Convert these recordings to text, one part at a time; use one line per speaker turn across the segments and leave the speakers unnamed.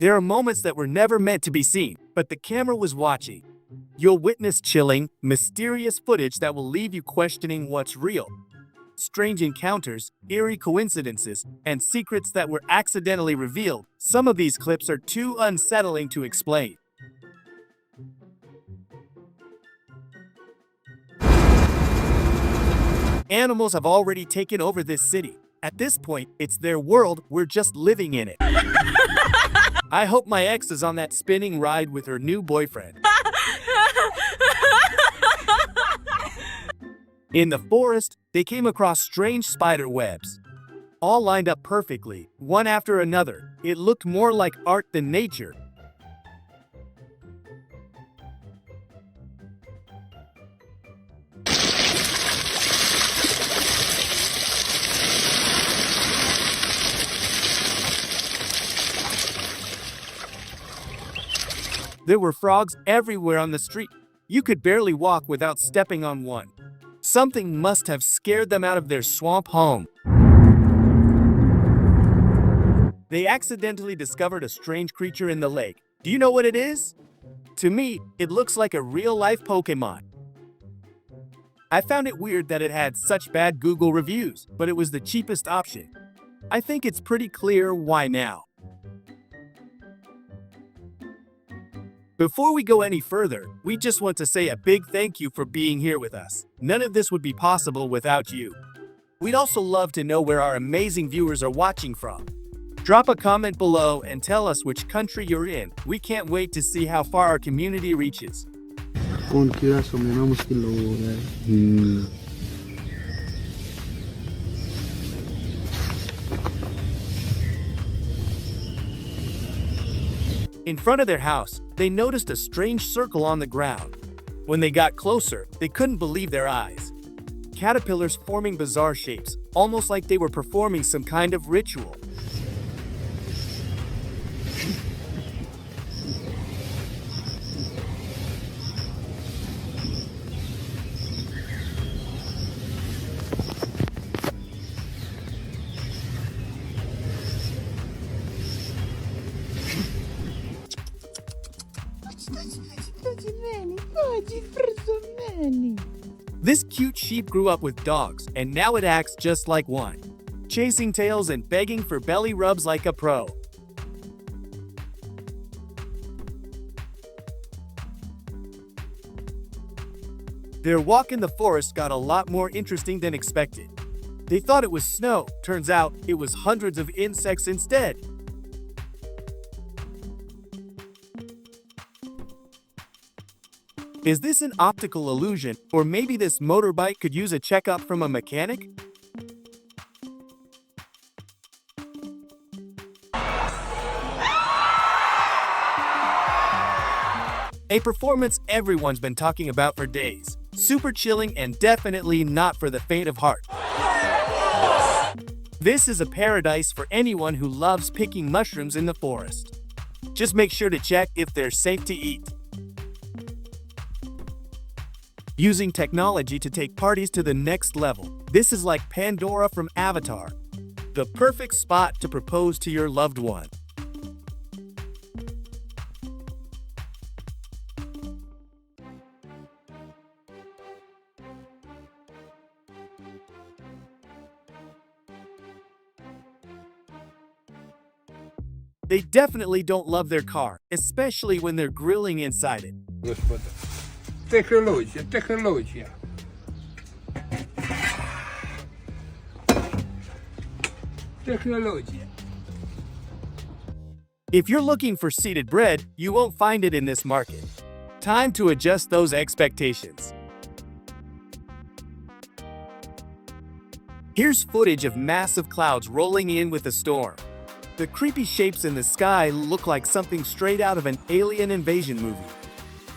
There are moments that were never meant to be seen, but the camera was watching. You'll witness chilling, mysterious footage that will leave you questioning what's real. Strange encounters, eerie coincidences, and secrets that were accidentally revealed. Some of these clips are too unsettling to explain. Animals have already taken over this city. At this point, it's their world, we're just living in it. I hope my ex is on that spinning ride with her new boyfriend. In the forest, they came across strange spider webs. All lined up perfectly, one after another. It looked more like art than nature. There were frogs everywhere on the street. You could barely walk without stepping on one. Something must have scared them out of their swamp home. They accidentally discovered a strange creature in the lake. Do you know what it is? To me, it looks like a real-life Pokemon. I found it weird that it had such bad Google reviews, but it was the cheapest option. I think it's pretty clear why now. Before we go any further, we just want to say a big thank you for being here with us. None of this would be possible without you. We'd also love to know where our amazing viewers are watching from. Drop a comment below and tell us which country you're in. We can't wait to see how far our community reaches. In front of their house, they noticed a strange circle on the ground. When they got closer, they couldn't believe their eyes. Caterpillars forming bizarre shapes, almost like they were performing some kind of ritual. This cute sheep grew up with dogs, and now it acts just like one, chasing tails and begging for belly rubs like a pro. Their walk in the forest got a lot more interesting than expected. They thought it was snow, turns out it was hundreds of insects instead. Is this an optical illusion, or maybe this motorbike could use a checkup from a mechanic? A performance everyone's been talking about for days. Super chilling and definitely not for the faint of heart. This is a paradise for anyone who loves picking mushrooms in the forest. Just make sure to check if they're safe to eat. Using technology to take parties to the next level. This is like Pandora from Avatar. The perfect spot to propose to your loved one. They definitely don't love their car, especially when they're grilling inside it.
Технологія, технологія. Технологія.
If you're looking for seeded bread, you won't find it in this market. Time to adjust those expectations. Here's footage of massive clouds rolling in with a storm. The creepy shapes in the sky look like something straight out of an alien invasion movie.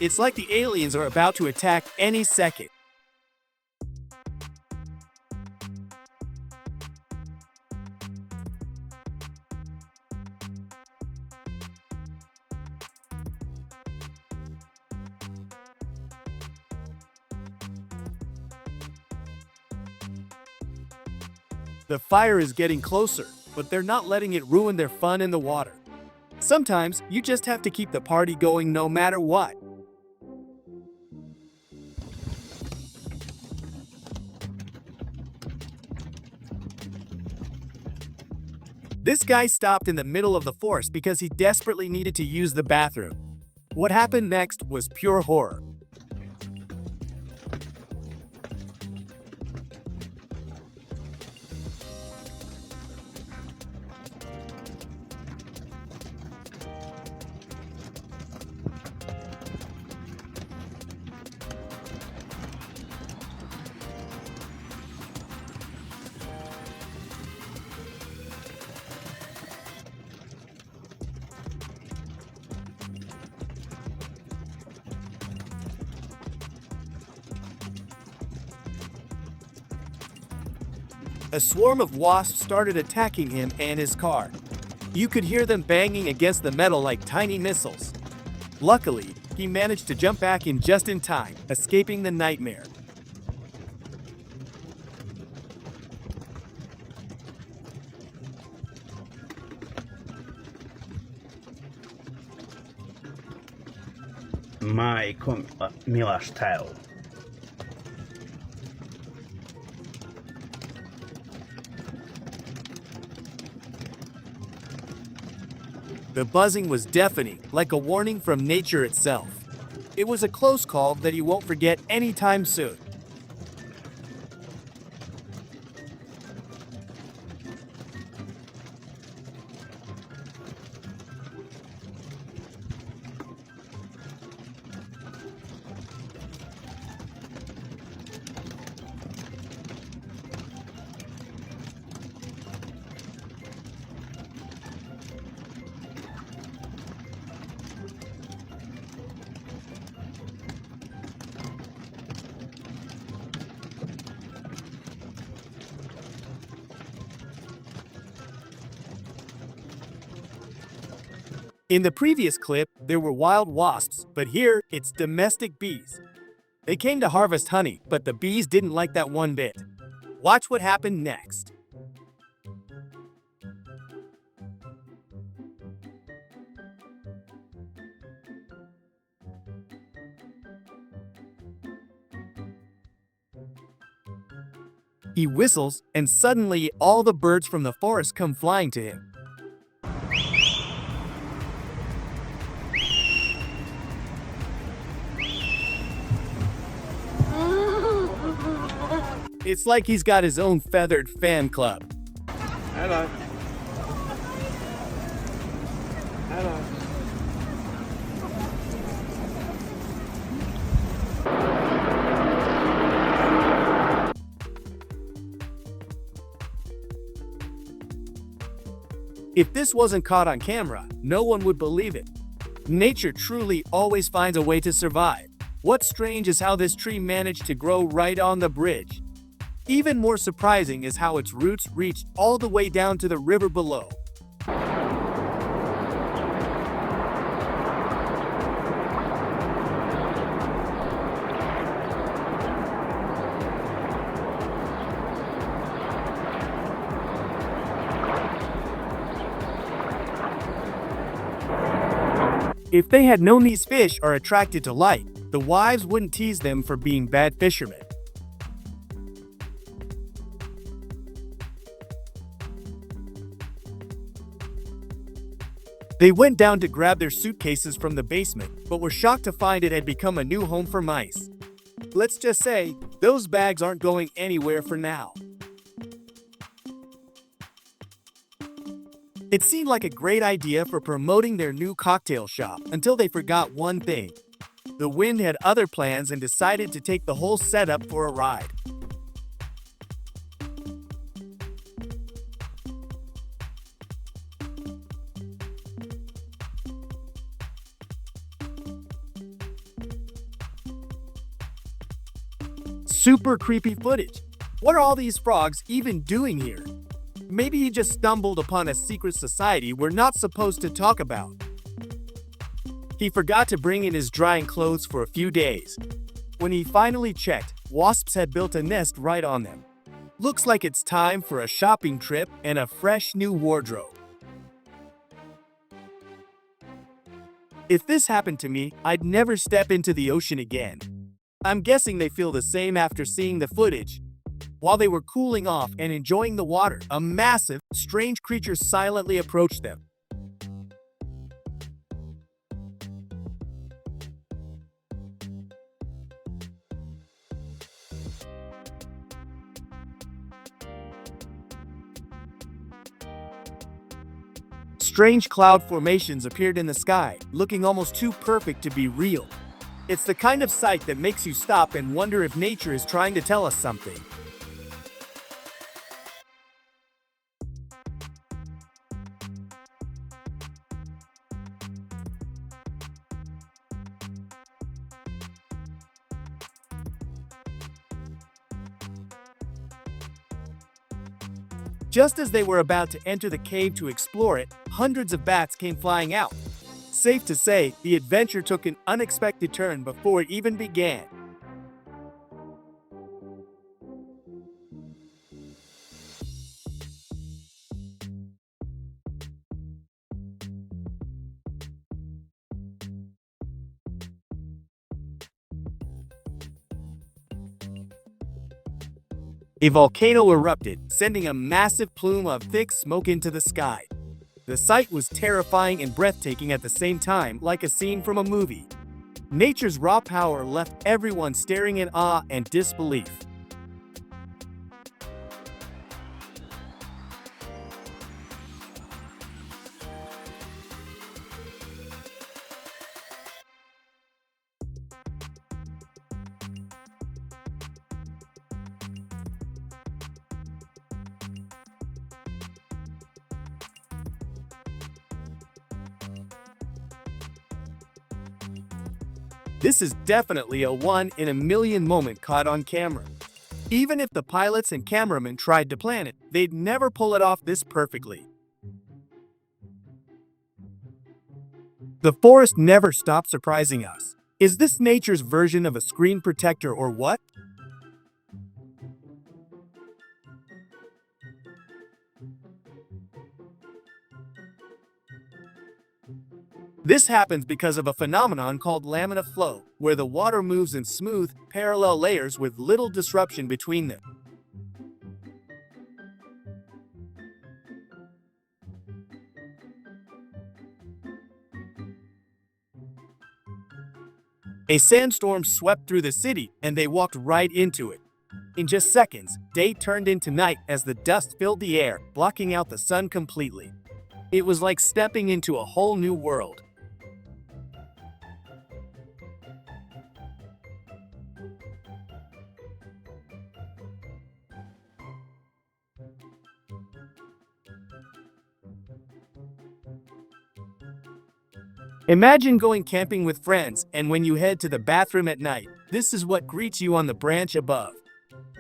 It's like the aliens are about to attack any second. The fire is getting closer, but they're not letting it ruin their fun in the water. Sometimes you just have to keep the party going no matter what. This guy stopped in the middle of the forest because he desperately needed to use the bathroom. What happened next was pure horror. A swarm of wasps started attacking him and his car. You could hear them banging against the metal like tiny missiles. Luckily, he managed to jump back in just in time, escaping the nightmare.
Majko mila, šta je ovo?
The buzzing was deafening, like a warning from nature itself. It was a close call that he won't forget anytime soon. In the previous clip, there were wild wasps, but here, it's domestic bees. They came to harvest honey, but the bees didn't like that one bit. Watch what happened next. He whistles, and suddenly all the birds from the forest come flying to him. It's like he's got his own feathered fan club.
Hello. Hello.
If this wasn't caught on camera, no one would believe it. Nature truly always finds a way to survive. What's strange is how this tree managed to grow right on the bridge. Even more surprising is how its roots reached all the way down to the river below. If they had known these fish are attracted to light, the wives wouldn't tease them for being bad fishermen. They went down to grab their suitcases from the basement, but were shocked to find it had become a new home for mice. Let's just say, those bags aren't going anywhere for now. It seemed like a great idea for promoting their new cocktail shop until they forgot one thing. The wind had other plans and decided to take the whole setup for a ride. Super creepy footage. What are all these frogs even doing here? Maybe he just stumbled upon a secret society we're not supposed to talk about. He forgot to bring in his drying clothes for a few days. When he finally checked, wasps had built a nest right on them. Looks like it's time for a shopping trip and a fresh new wardrobe. If this happened to me, I'd never step into the ocean again. I'm guessing they feel the same after seeing the footage. While they were cooling off and enjoying the water, a massive, strange creature silently approached them. Strange cloud formations appeared in the sky, looking almost too perfect to be real. It's the kind of sight that makes you stop and wonder if nature is trying to tell us something. Just as they were about to enter the cave to explore it, hundreds of bats came flying out. Safe to say, the adventure took an unexpected turn before it even began. A volcano erupted, sending a massive plume of thick smoke into the sky. The sight was terrifying and breathtaking at the same time, like a scene from a movie. Nature's raw power left everyone staring in awe and disbelief. This is definitely a one-in-a-million moment caught on camera. Even if the pilots and cameramen tried to plan it, they'd never pull it off this perfectly. The forest never stops surprising us. Is this nature's version of a screen protector or what? This happens because of a phenomenon called laminar flow, where the water moves in smooth, parallel layers with little disruption between them. A sandstorm swept through the city, and they walked right into it. In just seconds, day turned into night as the dust filled the air, blocking out the sun completely. It was like stepping into a whole new world. Imagine going camping with friends, and when you head to the bathroom at night, this is what greets you on the branch above.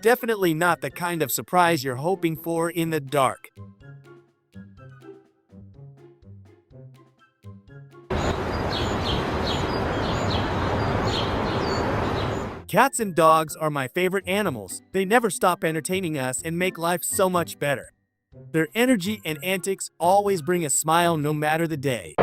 Definitely not the kind of surprise you're hoping for in the dark. Cats and dogs are my favorite animals. They never stop entertaining us and make life so much better. Their energy and antics always bring a smile no matter the day.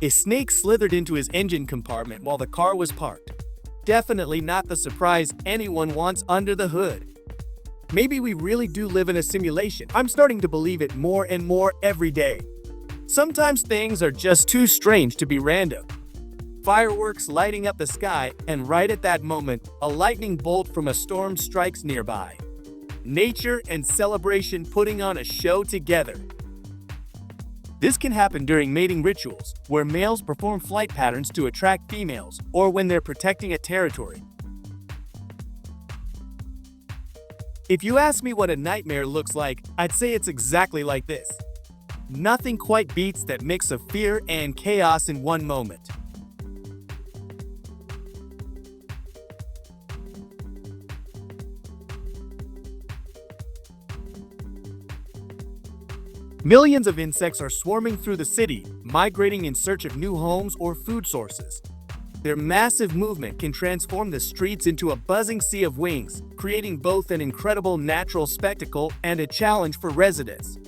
A snake slithered into his engine compartment while the car was parked. Definitely not the surprise anyone wants under the hood. Maybe we really do live in a simulation. I'm starting to believe it more and more every day. Sometimes things are just too strange to be random. Fireworks lighting up the sky, and right at that moment, a lightning bolt from a storm strikes nearby. Nature and celebration putting on a show together. This can happen during mating rituals, where males perform flight patterns to attract females, or when they're protecting a territory. If you ask me what a nightmare looks like, I'd say it's exactly like this. Nothing quite beats that mix of fear and chaos in one moment. Millions of insects are swarming through the city, migrating in search of new homes or food sources. Their massive movement can transform the streets into a buzzing sea of wings, creating both an incredible natural spectacle and a challenge for residents.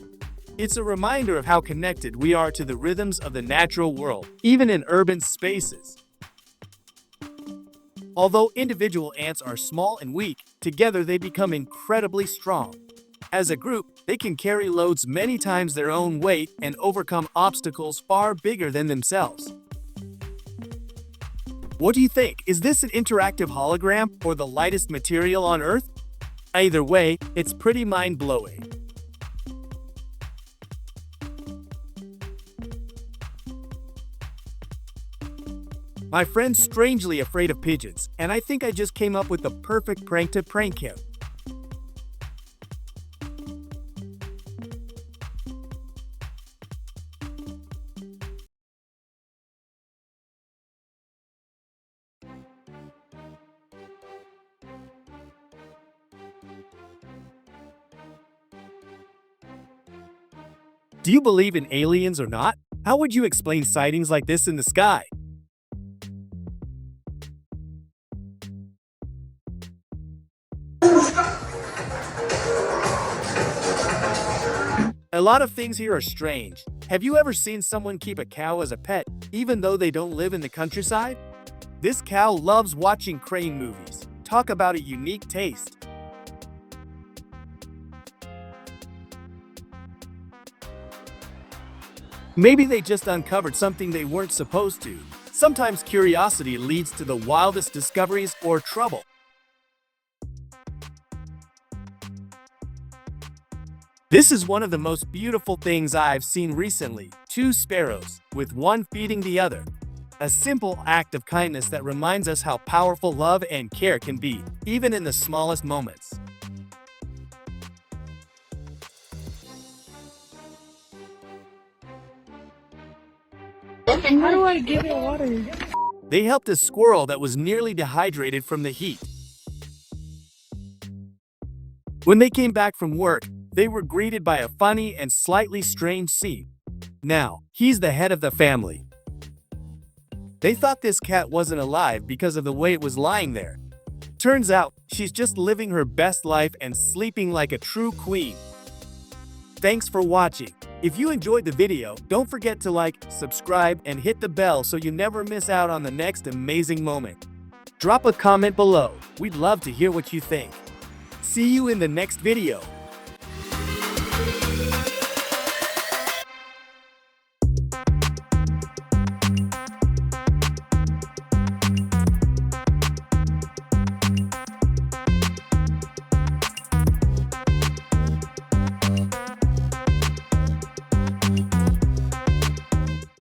It's a reminder of how connected we are to the rhythms of the natural world, even in urban spaces. Although individual ants are small and weak, together they become incredibly strong. As a group, they can carry loads many times their own weight and overcome obstacles far bigger than themselves. What do you think? Is this an interactive hologram or the lightest material on Earth? Either way, it's pretty mind-blowing. My friend's strangely afraid of pigeons, and I think I just came up with the perfect prank to prank him. Do you believe in aliens or not? How would you explain sightings like this in the sky? A lot of things here are strange. Have you ever seen someone keep a cow as a pet, even though they don't live in the countryside? This cow loves watching crane movies. Talk about a unique taste. Maybe they just uncovered something they weren't supposed to. Sometimes curiosity leads to the wildest discoveries or trouble. This is one of the most beautiful things I've seen recently. Two sparrows, with one feeding the other. A simple act of kindness that reminds us how powerful love and care can be, even in the smallest moments.
How do I give it water?
They helped a squirrel that was nearly dehydrated from the heat. When they came back from work, they were greeted by a funny and slightly strange scene. Now, he's the head of the family. They thought this cat wasn't alive because of the way it was lying there. Turns out, she's just living her best life and sleeping like a true queen. Thanks for watching. If you enjoyed the video, don't forget to like, subscribe, and hit the bell so you never miss out on the next amazing moment. Drop a comment below. We'd love to hear what you think. See you in the next video.